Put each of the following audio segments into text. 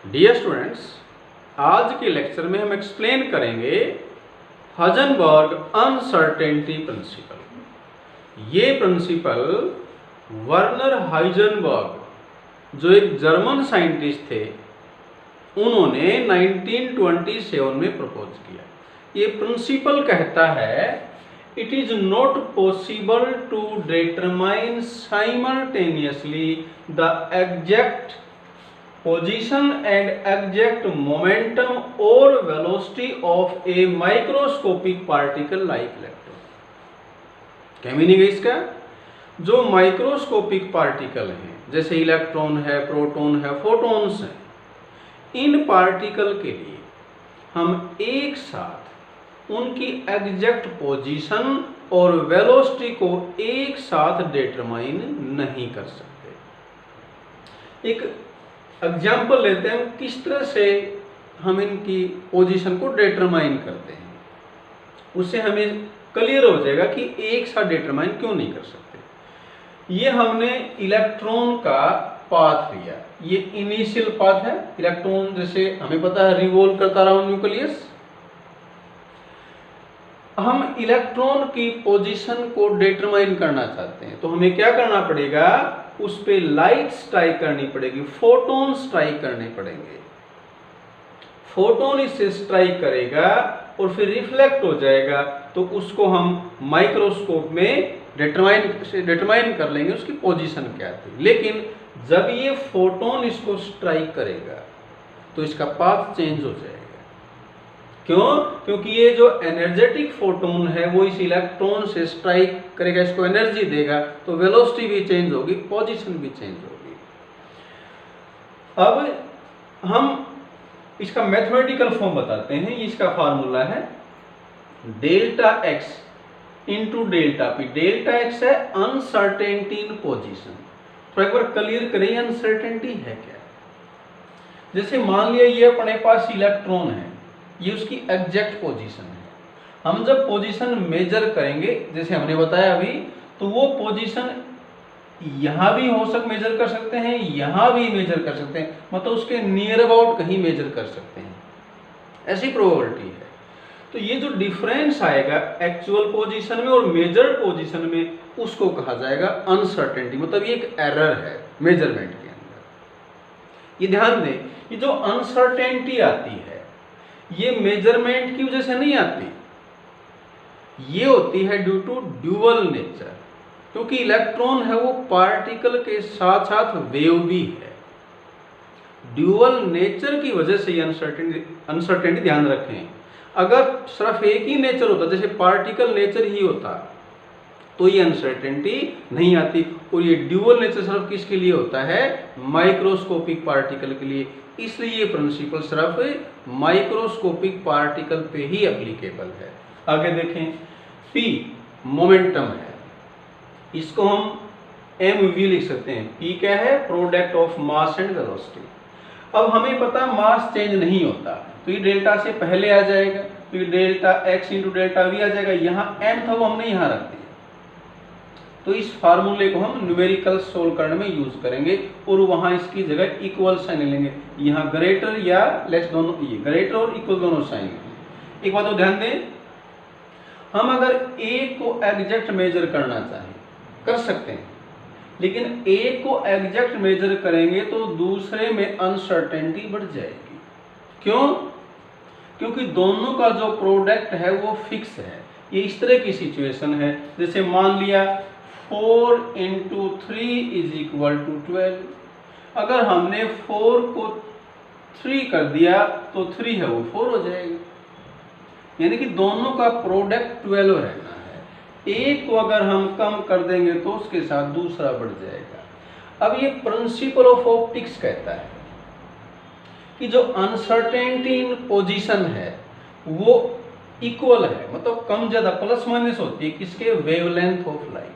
Dear students, आज के lecture में हम एक्सप्लेन करेंगे हाइजेनबर्ग अनसर्टेनिटी प्रिंसिपल। ये प्रिंसिपल वर्नर हाइजेनबर्ग जो एक जर्मन साइंटिस्ट थे उन्होंने 1927 में प्रपोज किया। ये प्रिंसिपल कहता है it is not possible to determine simultaneously the exact position and exact momentum or velocity of a microscopic particle like electron। क्या मीनिंग है इसका? जो माइक्रोस्कोपिक पार्टिकल हैं जैसे इलेक्ट्रॉन है, प्रोटॉन है, फोटॉन्स हैं, इन पार्टिकल के लिए हम एक साथ उनकी एग्जैक्ट पोजीशन और वेलोसिटी को एक साथ डिटरमाइन नहीं कर सकते। एक एग्जाम्पल लेते हैं किस तरह से हम इनकी पोजीशन को डिटरमाइन करते हैं, उससे हमें क्लियर हो जाएगा कि एक साथ डिटरमाइन क्यों नहीं कर सकते। ये हमने इलेक्ट्रॉन का पाथ लिया, ये इनिशियल पाथ है। इलेक्ट्रॉन जैसे हमें पता है रिवॉल्व करता रहा न्यूक्लियस। हम इलेक्ट्रॉन की पोजीशन को डिटरमाइन करना चाहते हैं तो हमें क्या करना पड़ेगा, उस पे लाइट स्ट्राइक करनी पड़ेगी, फोटोन स्ट्राइक करने पड़ेंगे। फोटोन इससे स्ट्राइक करेगा और फिर रिफ्लेक्ट हो जाएगा तो उसको हम माइक्रोस्कोप में डिटरमाइन कर लेंगे उसकी पोजीशन क्या थी। लेकिन जब ये फोटोन इसको स्ट्राइक करेगा तो इसका पाथ चेंज हो जाएगा। क्यों? क्योंकि ये जो एनर्जेटिक फोटोन है वो इस इलेक्ट्रॉन से स्ट्राइक करेगा, इसको एनर्जी देगा, तो वेलोसिटी भी चेंज होगी, पोजीशन भी चेंज होगी। अब हम इसका मैथमेटिकल फॉर्म बताते हैं। इसका फार्मूला है delta x into delta P. Delta x है अनसर्टेनिटी इन पोजीशन। तो एक बार क्लियर करें अनसर्टेनिटी है क्या। जैसे मान लिया ये अपने पास इलेक्ट्रॉन है, ये उसकी एग्जैक्ट पोजीशन है। हम जब पोजीशन मेजर करेंगे जैसे हमने बताया अभी, तो वो पोजीशन यहां भी मेजर कर सकते हैं, यहां भी मेजर कर सकते हैं, मतलब उसके नियर अबाउट कहीं मेजर कर सकते हैं, ऐसी प्रोबेबिलिटी है। तो ये जो डिफरेंस आएगा एक्चुअल पोजीशन में और मेजर्ड पोजीशन में, उसको कहा जाएगा अनसर्टेनिटी। मतलब ये एक एरर है मेजरमेंट के अंदर। ये ध्यान दें, ये जो अनसर्टेनिटी आती है ये मेजरमेंट की वजह से नहीं आती, ये होती है ड्यू टू ड्यूअल नेचर। क्योंकि इलेक्ट्रॉन है वो पार्टिकल के साथ साथ वेव भी है। ड्यूअल नेचर की वजह से ये अनसर्टेनिटी ध्यान रखें। अगर सिर्फ एक ही नेचर होता, जैसे पार्टिकल नेचर ही होता, तो ये अनसर्टेनिटी नहीं आती। और ये ड्यूअल नेचर सिर्फ किसके लिए होता है? माइक्रोस्कोपिक पार्टिकल के लिए। इसलिए ये प्रिंसिपल सिर्फ माइक्रोस्कोपिक पार्टिकल पे ही एप्लीकेबल है। आगे देखें, P मोमेंटम है, इसको हम mv लिख सकते हैं। P क्या है? Product of mass and velocity. अब हमें पता मास चेंज नहीं होता, तो ये डेल्टा से पहले आ जाएगा, तो ये delta x into delta v आ जाएगा। यहाँ m था वो हमने यहाँ रख दिया, तो इस फार्मूले को हम न्यूमेरिकल सोल्व करने में यूज करेंगे और वहां इसकी जगह इक्वल साइन लेंगे। यहाँ ग्रेटर या लेस दोनों, ये ग्रेटर और इक्वल दोनों साइन। एक बात तो ध्यान दें, हम अगर एक को एग्जैक्ट मेजर करना चाहें कर सकते हैं, लेकिन एक को एग्जैक्ट मेजर करेंगे तो दूसरे में अनसर्टेनिटी बढ़ जाएगी। क्यों? क्योंकि दोनों का जो प्रोडक्ट है वो फिक्स है। ये इस तरह की सिचुएशन है, जैसे मान लिया 4 इंटू 3 इज इक्वल टू 12। अगर हमने 4 को 3 कर दिया तो 3 है वो 4 हो जाएगा, यानी कि दोनों का प्रोडक्ट 12 रहना है। एक को अगर हम कम कर देंगे तो उसके साथ दूसरा बढ़ जाएगा। अब ये प्रिंसिपल ऑफ ऑप्टिक्स कहता है कि जो अनसर्टेनिटी इन पोजीशन है वो इक्वल है, मतलब कम ज्यादा प्लस माइनस होती है किसके? Wavelength of light.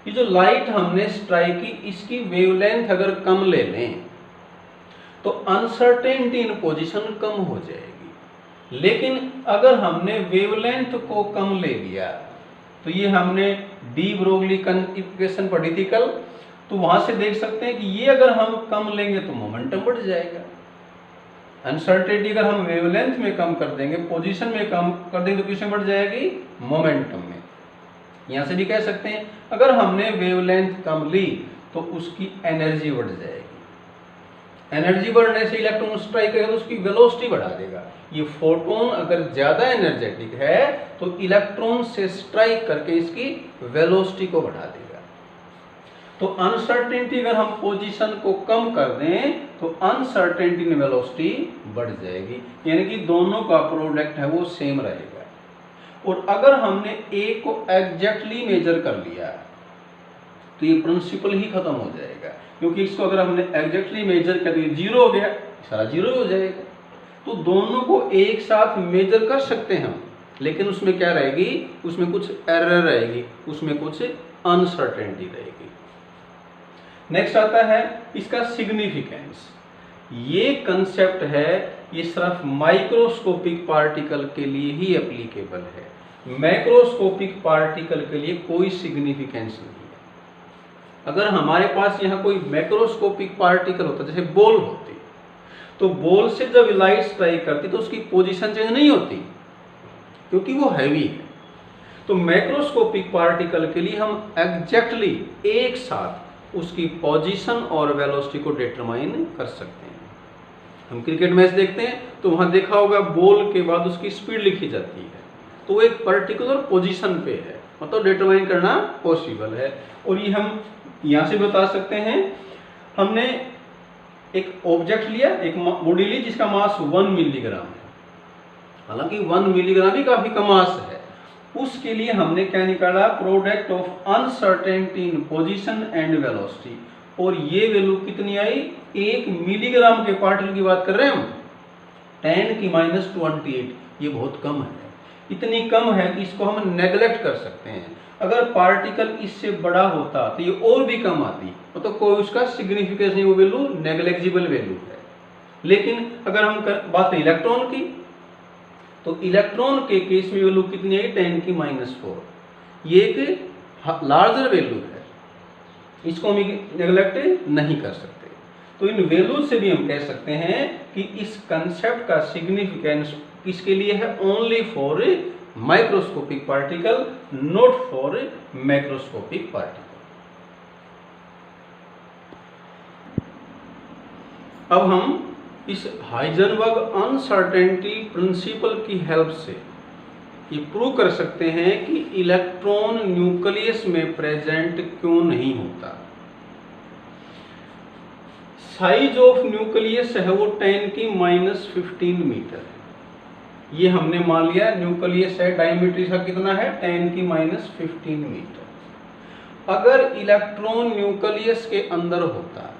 ये जो लाइट हमने स्ट्राइक की, इसकी वेवलेंथ अगर कम ले लें तो अनसर्टेनिटी इन पोजीशन कम हो जाएगी। लेकिन अगर हमने वेवलेंथ को कम ले लिया, तो ये हमने डी ब्रोगली इक्वेशन पढ़ी थी कल, तो वहां से देख सकते हैं कि ये अगर हम कम लेंगे तो मोमेंटम बढ़ जाएगा। अनसर्टेनिटी अगर हम वेवलेंथ में कम कर देंगे, पोजीशन में कम कर देंगे, तो किसमें बढ़ जाएगी? मोमेंटम में। यहां से भी कह सकते हैं अगर हमने वेवलेंथ कम ली तो उसकी एनर्जी बढ़ जाएगी। एनर्जी बढ़ने से इलेक्ट्रॉन स्ट्राइक करेगा तो उसकी वेलोसिटी बढ़ा देगा। ये फोटोन अगर ज्यादा एनर्जेटिक है तो इलेक्ट्रॉन से स्ट्राइक करके इसकी वेलोसिटी को बढ़ा देगा। तो अनसर्टेनिटी अगर हम पोजीशन को कम कर दें तो अनसर्टेनिटी इन वेलोसिटी बढ़ जाएगी, यानी कि दोनों का प्रोडक्ट है वो सेम रहेगा। और अगर हमने ए को एग्जैक्टली मेजर कर लिया तो ये प्रिंसिपल ही खत्म हो जाएगा, क्योंकि इसको अगर हमने एग्जैक्टली मेजर कर दिया 0 हो गया, सारा 0 हो जाएगा। तो दोनों को एक साथ मेजर कर सकते हैं हम, लेकिन उसमें क्या रहेगी? उसमें कुछ एरर रहेगी, उसमें कुछ अनसर्टेनिटी रहेगी। नेक्स्ट आता है इसका सिग्निफिकेंस। ये कंसेप्ट है, ये सिर्फ माइक्रोस्कोपिक पार्टिकल के लिए ही एप्लीकेबल है। मैक्रोस्कोपिक पार्टिकल के लिए कोई सिग्निफिकेंस नहीं है। अगर हमारे पास यहाँ कोई मैक्रोस्कोपिक पार्टिकल होता, जैसे बॉल होती, तो बॉल से जब लाइट स्ट्राइक करती तो उसकी पोजीशन चेंज नहीं होती, क्योंकि वो हैवी है। तो मैक्रोस्कोपिक पार्टिकल के लिए हम एग्जैक्टली एक साथ उसकी पोजीशन और वेलोसिटी को डिटरमाइन कर सकते हैं। हम क्रिकेट मैच देखते हैं तो वहां देखा होगा बॉल के बाद उसकी स्पीड लिखी जाती है, तो वो एक पर्टिकुलर पोजीशन पे है, मतलब डिटरमाइन करना पॉसिबल है। और ये हम यहां से बता सकते हैं, हमने एक ऑब्जेक्ट लिया, एक बॉडी ली जिसका मास 1 मिलीग्राम है, हालांकि 1 मिलीग्राम भी काफी कम मास है। उसके लिए हमने क्या निकाला? Product of uncertainty in position and velocity, और ये वैल्यू कितनी आई? 1 मिलीग्राम के पार्टिकल की बात कर रहे हैं हम, 10⁻28। ये बहुत कम है, इतनी कम है कि इसको हम नेग्लेक्ट कर सकते हैं। अगर पार्टिकल इससे बड़ा होता तो ये और भी कम आती, मतलब तो कोई उसका सिग्निफिकेंस नहीं, वो वैल्यू नेग्लेक्जिबल वैल्यू है। लेकिन अगर हम बात करें इलेक्ट्रॉन की, तो इलेक्ट्रॉन के केस में वैल्यू कितनी है? 10⁻⁴। ये एक लार्जर वैल्यू है, इसको हम नेग्लेक्ट नहीं कर सकते। तो इन वैल्यू से भी हम कह सकते हैं कि इस कंसेप्ट का सिग्निफिकेंस किसके लिए है? Only for microscopic particle, not for macroscopic particle. अब हम इस हाइजेनबर्ग अनसर्टेनिटी प्रिंसिपल की हेल्प से ये प्रूव कर सकते हैं कि इलेक्ट्रॉन न्यूक्लियस में प्रेजेंट क्यों नहीं होता। साइज ऑफ न्यूक्लियस है वो 10⁻15 मीटर है। ये हमने मान लिया न्यूक्लियस है, डायमीटर इसका कितना है? 10⁻15 मीटर। अगर इलेक्ट्रॉन न्यूक्लियस के अंदर होता,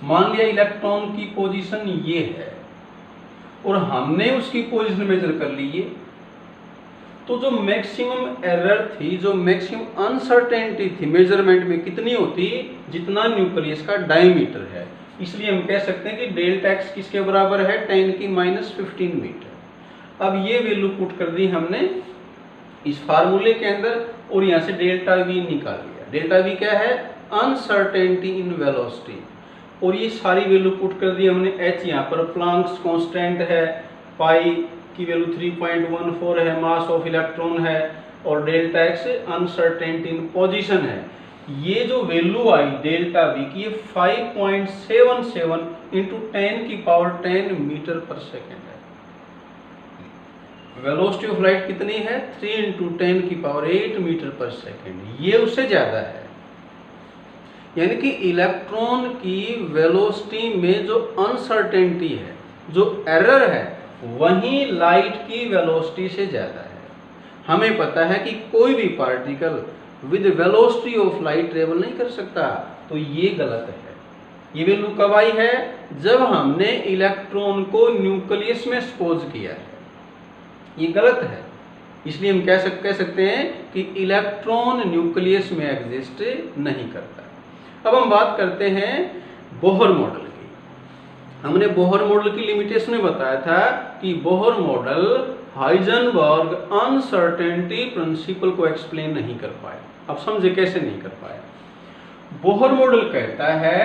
मान लिया इलेक्ट्रॉन की पोजीशन ये है और हमने उसकी पोजीशन मेजर कर ली है, तो जो मैक्सिमम एरर थी, जो मैक्सिमम अनसर्टेनिटी थी मेजरमेंट में, कितनी होती? जितना न्यूक्लियस का डायमीटर है। इसलिए हम कह सकते हैं कि डेल्टा एक्स किसके बराबर है? 10⁻15 मीटर। अब ये वैल्यू पुट कर दी हमने इस फार्मूले के अंदर और यहाँ से डेल्टा वी निकाल लिया। डेल्टा वी क्या है? Uncertainty in velocity. और ये सारी वैल्यू पुट कर दी हमने। एच यहाँ पर प्लांक्स कांस्टेंट है, पाई की वैल्यू 3.14 है, मास ऑफ इलेक्ट्रॉन है, और delta x uncertainty in position है। ये जो वैल्यू आई डेल्टा वी की, ये 5.77 इंटू 10⁻10 मीटर पर सेकेंड है। वेलोसिटी ऑफ लाइट कितनी है? 3 इंटू 10⁸ मीटर पर सेकेंड। ये उससे ज्यादा है, यानी कि इलेक्ट्रॉन की वेलोसिटी में जो अनसर्टेनिटी है, जो एरर है, वही लाइट की वेलोसिटी से ज्यादा है। हमें पता है कि कोई भी particle with velocity of light travel नहीं कर सकता, तो ये गलत है। ये वैल्यू कब आई है? जब हमने इलेक्ट्रॉन को न्यूक्लियस में एक्सपोज किया है। ये गलत है, इसलिए हम कह सकते हैं कि इलेक्ट्रॉन न्यूक्लियस में एग्जिस्ट नहीं करता। अब हम बात करते हैं बोहर मॉडल की। हमने बोहर मॉडल की लिमिटेशन में बताया था कि Bohr model Heisenberg uncertainty principle को एक्सप्लेन नहीं कर पाए। अब समझे कैसे नहीं कर पाए। बोहर मॉडल कहता है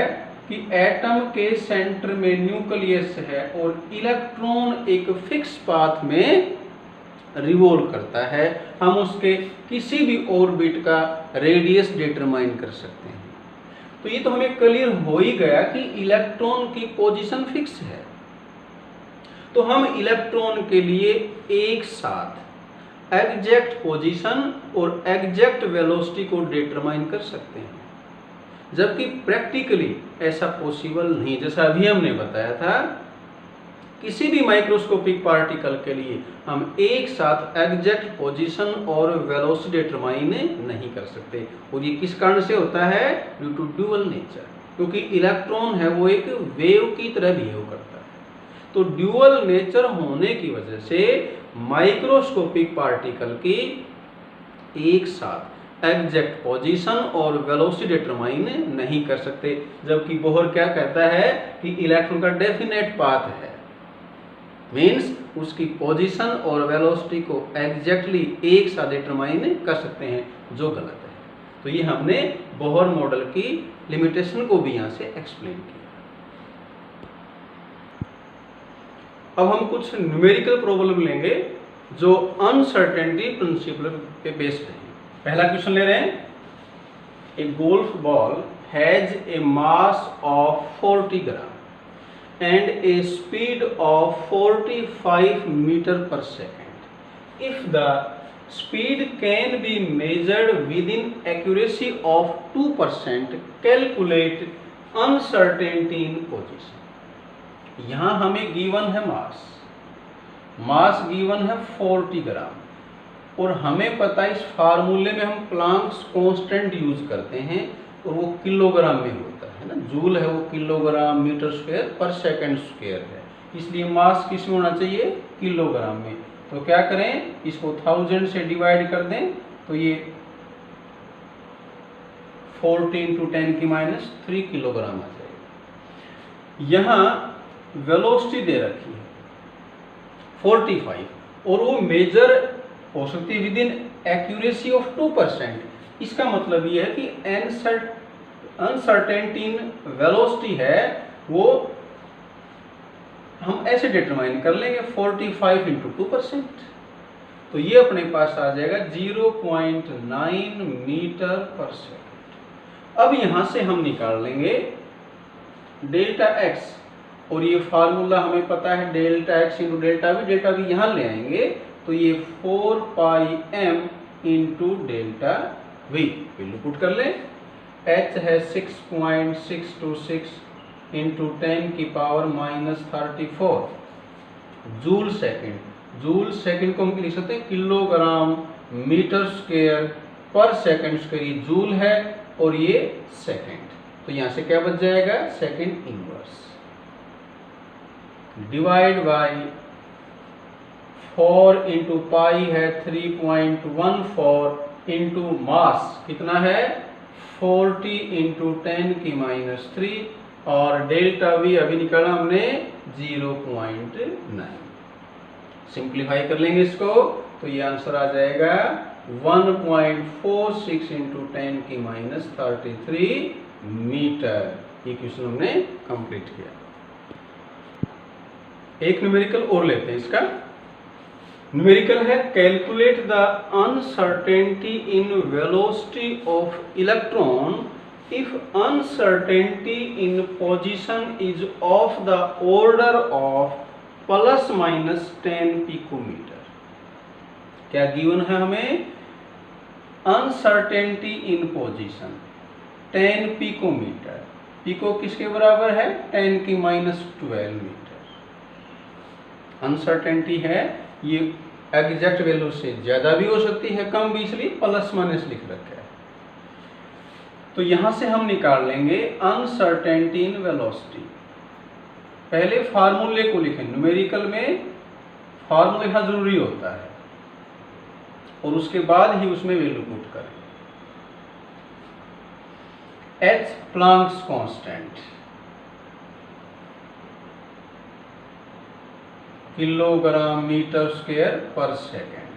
कि एटम के सेंटर में न्यूक्लियस है और इलेक्ट्रॉन एक फिक्स पाथ में रिवॉल्व करता है, हम उसके किसी भी ऑर्बिट का रेडियस डिटरमाइन कर सकते हैं। तो ये तो हमें क्लियर हो ही गया कि इलेक्ट्रॉन की पोजीशन फिक्स है, तो हम इलेक्ट्रॉन के लिए एक साथ एग्जैक्ट पोजीशन और एग्जैक्ट वेलोसिटी को डिटरमाइन कर सकते हैं, जबकि प्रैक्टिकली ऐसा पॉसिबल नहीं। जैसा अभी हमने बताया था, किसी भी माइक्रोस्कोपिक पार्टिकल के लिए हम एक साथ एग्जैक्ट पोजीशन और वेलोसिटी डिटरमाइन नहीं कर सकते, और ये किस कारण से होता है? ड्यू टू ड्यूअल नेचर, क्योंकि इलेक्ट्रॉन है वो एक वेव की तरह बिहेव करता है। तो ड्यूअल नेचर होने की वजह से माइक्रोस्कोपिक पार्टिकल की एक साथ एग्जैक्ट पोजीशन और वेलोसिटी डिटरमाइन नहीं कर सकते, जबकि बोहर क्या कहता है कि इलेक्ट्रॉन का डेफिनेट पाथ है, मीन्स उसकी पोजीशन और वेलोसिटी को एग्जैक्टली एक साथ डिटरमाइन कर सकते हैं, जो गलत है। तो ये हमने बोहर मॉडल की लिमिटेशन को भी यहाँ से एक्सप्लेन किया। अब हम कुछ न्यूमेरिकल प्रॉब्लम लेंगे जो अनसर्टेनिटी प्रिंसिपल पे बेस्ड है। पहला क्वेश्चन ले रहे हैं, ए golf ball has a mass of 40 gram and a speed of 45 meter per second. If the speed can be measured within accuracy of 2%, calculate uncertainty in position. यहाँ हमें given है mass given है 40 ग्राम, और हमें पता है इस फार्मूले में हम प्लांक्स कांस्टेंट यूज करते हैं और वो किलोग्राम में होता है ना, जूल है वो किलोग्राम मीटर स्क्वायर पर सेकंड स्क्वायर है, इसलिए मास किस में होना चाहिए? किलोग्राम में। तो क्या करें, इसको 1000 से डिवाइड कर दें, तो ये 40 × 10⁻³ किलोग्राम आ जाएगा। यहाँ वेलोसिटी दे रखी है 45, और वो मेजर हो सकती है विद इन एक्यूरेसी ऑफ 2%। इसका मतलब ये है कि अनसर्टेनिटी इन वेलोसिटी है वो हम ऐसे डिटरमाइन कर लेंगे 45 × 2%, तो ये अपने पास आ जाएगा 0.9 मीटर पर सेकंड। अब यहां से हम निकाल लेंगे डेल्टा एक्स, और ये फार्मूला हमें पता है delta x into delta we यहां ले आएंगे, तो ये 4πm into delta we value put कर ले। h है 6.626 इंटू 10⁻⁻34 जूल सेकेंड को हम लिख सकते हैं किलोग्राम मीटर स्क्वायर पर सेकंड स्क्वायर, ये जूल है और ये सेकंड, तो यहां से क्या बच जाएगा? Second inverse divide by 4 into pi है 3.14 इंटू मास कितना है 40 इंटू 10⁻³ और डेल्टा वी अभी निकाला हमने 0.9। सिंप्लीफाई कर लेंगे इसको, तो ये आंसर आ जाएगा 1.46 इंटू 10⁻³ मीटर। ये क्वेश्चन हमने कंप्लीट किया। एक न्यूमेरिकल और लेते हैं। इसका न्यूमेरिकल है calculate the uncertainty in velocity of electron if uncertainty in position is of the order of ±10 picometre. क्या गिवन है हमें? Uncertainty in position 10 picometre. Pico किसके बराबर है? 10⁻12 मीटर। अनसर्टेनिटी है, ये एग्जैक्ट वैल्यू से ज्यादा भी हो सकती है, कम भी, इसलिए ± लिख रखा है। तो यहां से हम निकाल लेंगे अनसर्टेनिटी इन वेलोसिटी। पहले फार्मूले को लिखें। न्यूमेरिकल में फार्मूला लिखना जरूरी होता है और उसके बाद ही उसमें वैल्यू पुट करें। h Planck's constant kilogram metre square पर सेकंड।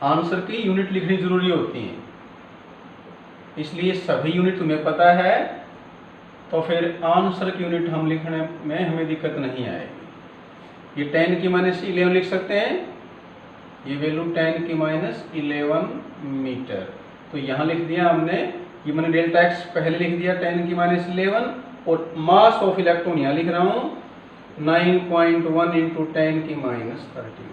आंसर की यूनिट लिखनी जरूरी होती है, इसलिए सभी यूनिट तुम्हें पता है तो फिर आंसर की यूनिट हम लिखने में हमें दिक्कत नहीं आएगी। ये 10 की माइनस 11 लिख सकते हैं, ये वैल्यू 10 की माइनस 11 मीटर। तो यहाँ लिख दिया हमने, ये मैंने डेल्टा एक्स पहले लिख दिया 10 की माइनस 11, और मास ऑफ इलेक्ट्रॉन यहाँ लिख रहा हूँ 9.1 इंटू 10 की माइनस 31।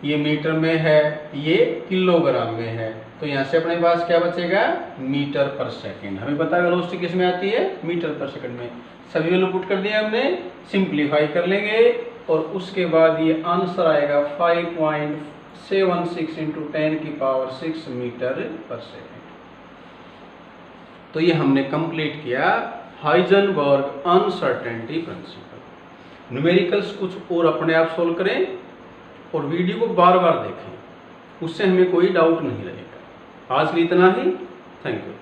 ये मीटर में है, ये किलोग्राम में है, तो यहाँ से अपने पास क्या बचेगा, मीटर पर सेकंड। हमें पता है वेलोसिटी किस में आती है, मीटर पर सेकंड में। सभी वैल्यू पुट कर दिया हमने, सिंप्लीफाई कर लेंगे और उसके बाद ये आंसर आएगा 5.76 इंटू 10 की पावर 6 मीटर पर सेकंड। तो ये हमने कंप्लीट किया हाइजेनबर्ग अनसर्टेनिटी प्रिंसिपल। न्यूमेरिकल्स कुछ और अपने आप सोल्व करें और वीडियो को बार बार देखें, उससे हमें कोई डाउट नहीं रहेगा। आज के लिए इतना ही, थैंक यू।